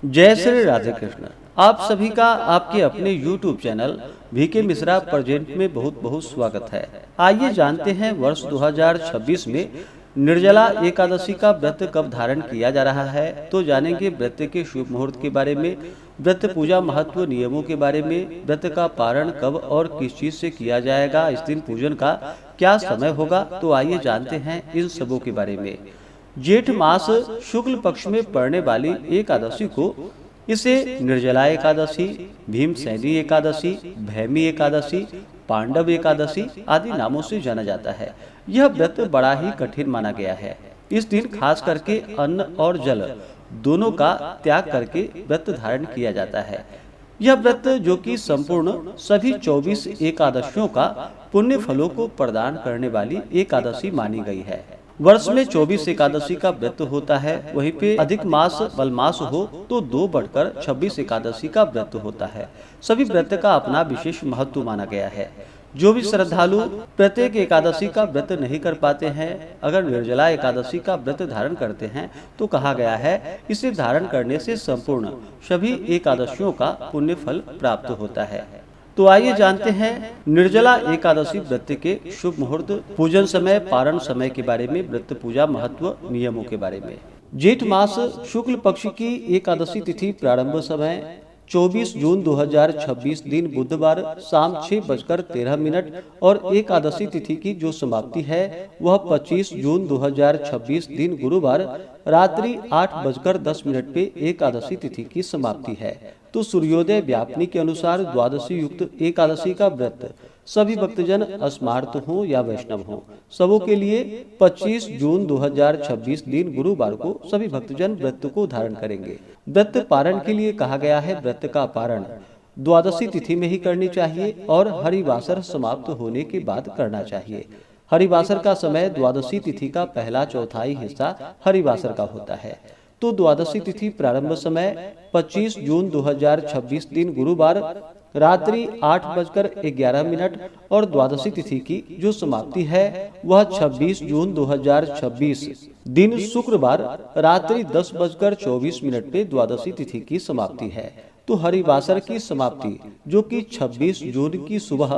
जय श्री राधे कृष्ण। आप सभी का आपके अपने YouTube channel VK Mishra present में बहुत बहुत स्वागत है। आइए जानते हैं वर्ष 2026 में निर्जला एकादशी का व्रत कब धारण किया जा रहा है। तो जानेंगे व्रत के शुभ मुहूर्त के बारे में, व्रत पूजा महत्व नियमों के बारे में, व्रत का पारण कब और किस चीज से किया जाएगा, इस दिन पूजन का क्या समय होगा। तो आइए जानते हैं इन सबों के बारे में। जेठ मास शुक्ल पक्ष में पड़ने वाली एकादशी को इसे निर्जला एकादशी, भीमसेनी एकादशी, भैमी एकादशी, पांडव एकादशी आदि नामों से जाना जाता है। यह व्रत बड़ा ही कठिन माना गया है। इस दिन खास करके अन्न और जल दोनों का त्याग करके व्रत धारण किया जाता है। यह व्रत जो कि संपूर्ण सभी 24 एकादशियों का पुण्य फलों को प्रदान करने वाली एकादशी मानी गई है। वर्ष में 24 एकादशी का व्रत होता है, वहीं पे अधिक मास बलमास हो तो 2 बढ़कर 26 एकादशी का व्रत होता है। सभी व्रत का अपना विशेष महत्व माना गया है। जो भी श्रद्धालु प्रत्येक एकादशी का व्रत नहीं कर पाते हैं, अगर निर्जला एकादशी का व्रत धारण करते हैं तो कहा गया है इसे धारण करने से संपूर्ण सभी एकादशियों का पुण्य फल प्राप्त होता है। तो आइए जानते हैं निर्जला एकादशी व्रत के शुभ मुहूर्त, पूजन समय, पारण समय के बारे में, व्रत पूजा महत्व नियमों के बारे में। जेठ मास शुक्ल पक्ष की एकादशी तिथि प्रारंभ समय 24 जून 2026 दिन बुधवार शाम 6:13 और एकादशी तिथि की जो समाप्ति है वह 25 जून 2026 दिन गुरुवार रात्रि 8:10 पे एकादशी तिथि की समाप्ति है। तो सूर्योदय व्यापनी के अनुसार द्वादशी युक्त एकादशी का व्रत सभी भक्तजन अस्मार्त हो या वैष्णव हो, सबों के लिए 25 जून 2026 दिन गुरुवार को सभी भक्तजन व्रत को धारण करेंगे। व्रत पारण के लिए कहा गया है व्रत का पारण द्वादशी तिथि में ही करनी चाहिए और हरिवासर समाप्त होने के बाद करना चाहिए। हरिवासर का समय द्वादशी तिथि का पहला चौथाई हिस्सा हरिवासर का होता है। तो द्वादशी तिथि प्रारंभ समय 25 जून 2026 दिन गुरुवार रात्रि 8:11 और द्वादशी तिथि की जो समाप्ति है वह 26 जून 2026 दिन शुक्रवार रात्रि 10:24 पे द्वादशी तिथि की समाप्ति है। तो हरिवासर की समाप्ति जो कि 26 जून की सुबह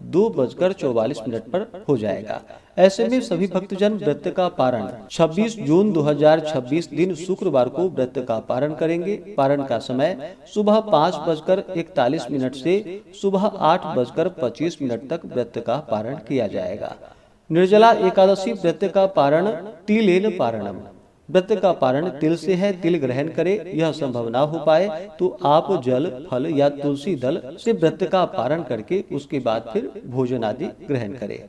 2:44 पर हो जाएगा। ऐसे में सभी भक्तजन व्रत का पारण 26 जून 2026 दिन शुक्रवार को व्रत का पारण करेंगे। पारण का समय सुबह 5:41 से सुबह 8:25 तक व्रत का पारण किया जाएगा। निर्जला एकादशी व्रत का पारण तिलेन पारणम, व्रत का पारण तिल से है। तिल ग्रहण करे, यह संभव ना हो पाए तो आप जल, फल या तुलसी दल से व्रत का पारण करके उसके बाद फिर भोजन आदि ग्रहण करें।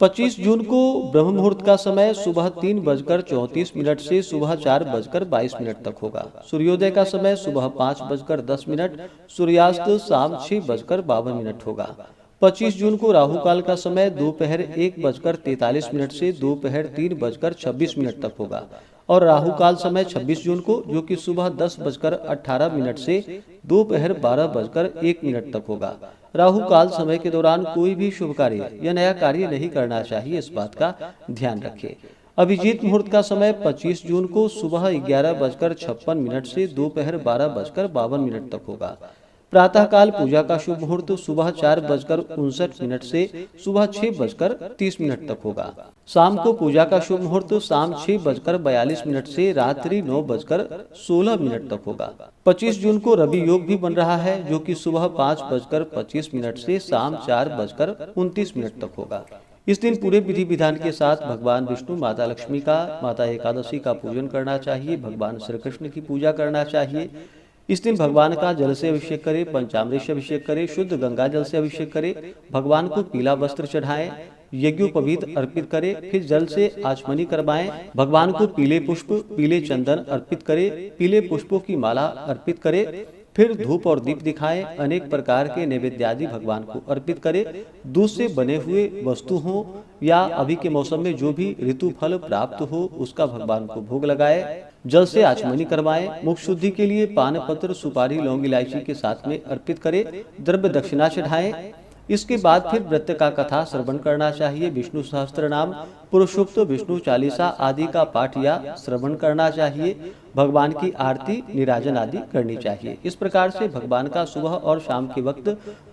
25 जून को ब्रह्म मुहूर्त का समय सुबह 3:34 से सुबह 4:22 तक होगा। सूर्योदय का समय सुबह 5:10, सूर्यास्त शाम 6:52 होगा। 25 जून को राहु काल का समय दोपहर 1:43 से दोपहर 3:26 तक होगा और राहु काल समय 26 जून को जो कि सुबह 10:18 से दोपहर 12:01 तक होगा। राहु काल समय के दौरान कोई भी शुभ कार्य या नया कार्य नहीं करना चाहिए, इस बात का ध्यान रखें। अभिजीत मुहूर्त का समय 25 जून को सुबह 11:56 से दोपहर 12:52 तक होगा। प्रातः काल पूजा का शुभ मुहूर्त सुबह 4:59 से सुबह 6:30 तक होगा। शाम को पूजा का शुभ मुहूर्त शाम 6:42 से रात्रि 9:16 तक होगा। 25 जून को रवि योग भी बन रहा है जो कि सुबह 5:25 से शाम 4:29 तक होगा। इस दिन पूरे विधि विधान के साथ भगवान विष्णु, माता लक्ष्मी का, माता एकादशी का पूजन करना चाहिए। भगवान श्री कृष्ण की पूजा करना चाहिए। इस दिन भगवान का जल से अभिषेक करें, पंचामृत से अभिषेक करें, शुद्ध गंगा जल से अभिषेक करें, भगवान को पीला वस्त्र चढ़ाएं, यज्ञोपवीत अर्पित करें, फिर जल से आचमनी करवाएं, भगवान को पीले पुष्प, पीले चंदन अर्पित करें, पीले पुष्पों की माला अर्पित करें, फिर धूप और दीप दिखाएं, अनेक प्रकार के नैवेद्यादि भगवान को अर्पित करें। दूध से बने हुए वस्तु हो या अभी के मौसम में जो भी ऋतु फल प्राप्त हो उसका भगवान को भोग लगाए। जल से आचमनी करवाएं। मुख शुद्धि के लिए पान पत्र, सुपारी, लौंग, इलायची के साथ में अर्पित करें। द्रव्य दक्षिणा चढ़ाएं। इसके बाद फिर व्रत का कथा श्रवण करना चाहिए। विष्णु सहस्त्र नाम, पुरुषोक्त, विष्णु चालीसा आदि का पाठ या श्रवण करना चाहिए। भगवान की आरती, निराजन आदि करनी चाहिए। इस प्रकार से भगवान का सुबह और शाम के वक्त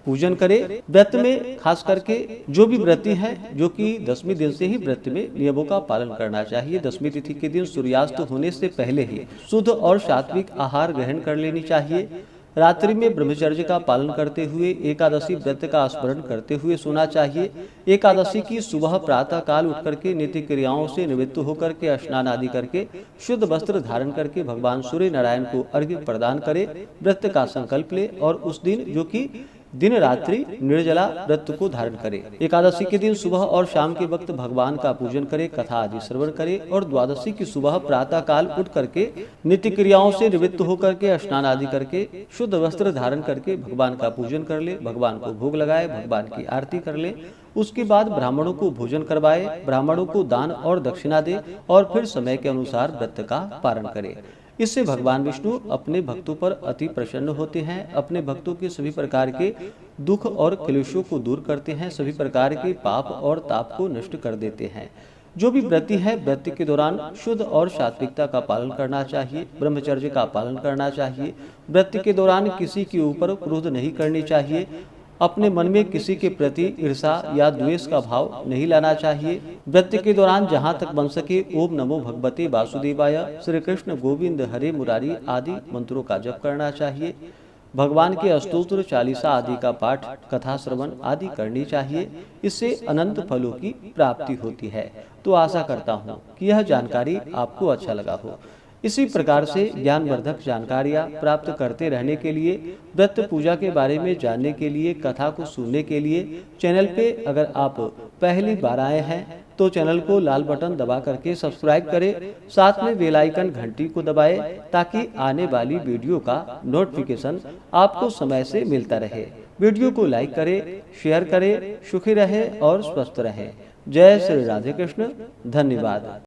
पूजन करें। व्रत में खास करके जो भी व्रती हैं, जो कि 10वें दिन से ही व्रत में नियमों का पालन करना चाहिए। 10वीं तिथि के दिन सूर्यास्त होने से पहले ही शुद्ध और सात्विक आहार ग्रहण कर लेनी चाहिए। रात्रि में ब्रह्मचर्य का पालन करते हुए एकादशी व्रत का स्मरण करते हुए सोना चाहिए। एकादशी की सुबह प्रातः काल उठ करके नित्य क्रियाओं से निवृत्त होकर के स्नान आदि करके शुद्ध वस्त्र धारण करके भगवान सूर्य नारायण को अर्घ्य प्रदान करे। व्रत का संकल्प ले और उस दिन जो कि दिन रात्रि निर्जला व्रत को धारण करे। एकादशी के दिन सुबह और शाम के वक्त भगवान का पूजन करे, कथा आदि श्रवण करे और द्वादशी की सुबह प्रातः काल उठ करके नित्य क्रियाओं से निवृत्त होकर के स्नान आदि करके शुद्ध वस्त्र धारण करके भगवान का पूजन कर ले, भगवान को भोग लगाए, भगवान की आरती कर ले। उसके बाद ब्राह्मणों को भोजन करवाए, ब्राह्मणों को दान और दक्षिणा दे और फिर समय के अनुसार व्रत का पारण करे। इससे भगवान विष्णु अपने भक्तों पर अति प्रसन्न होते हैं, अपने भक्तों के सभी प्रकार के दुख और क्लेशों को दूर करते हैं, सभी प्रकार के पाप और ताप को नष्ट कर देते हैं। जो भी व्रती है, व्रत के दौरान शुद्ध और सात्विकता का पालन करना चाहिए, ब्रह्मचर्य का पालन करना चाहिए। व्रत के दौरान किसी के ऊपर क्रोध नहीं करनी चाहिए, अपने मन में किसी के प्रति ईर्षा या द्वेष का भाव नहीं लाना चाहिए। व्रत के दौरान जहां तक बन सके ओम नमो भगवते वासुदेवाय, श्री कृष्ण गोविंद हरे मुरारी आदि मंत्रों का जप करना चाहिए। भगवान के स्तोत्र, चालीसा आदि का पाठ, कथा श्रवण आदि करनी चाहिए। इससे अनंत फलों की प्राप्ति होती है। तो आशा करता हूँ कि यह जानकारी आपको अच्छा लगा हो। इसी प्रकार से ज्ञानवर्धक जानकारियाँ प्राप्त करते रहने के लिए, व्रत पूजा के बारे में जानने के लिए, कथा को सुनने के लिए चैनल पे अगर आप पहली बार आए हैं तो चैनल को लाल बटन दबा करके सब्सक्राइब करें, साथ में बेल आइकन घंटी को दबाएं ताकि आने वाली वीडियो का नोटिफिकेशन आपको समय से मिलता रहे। वीडियो को लाइक करें, शेयर करें। सुखी रहे और स्वस्थ रहे। जय श्री राधे कृष्ण। धन्यवाद।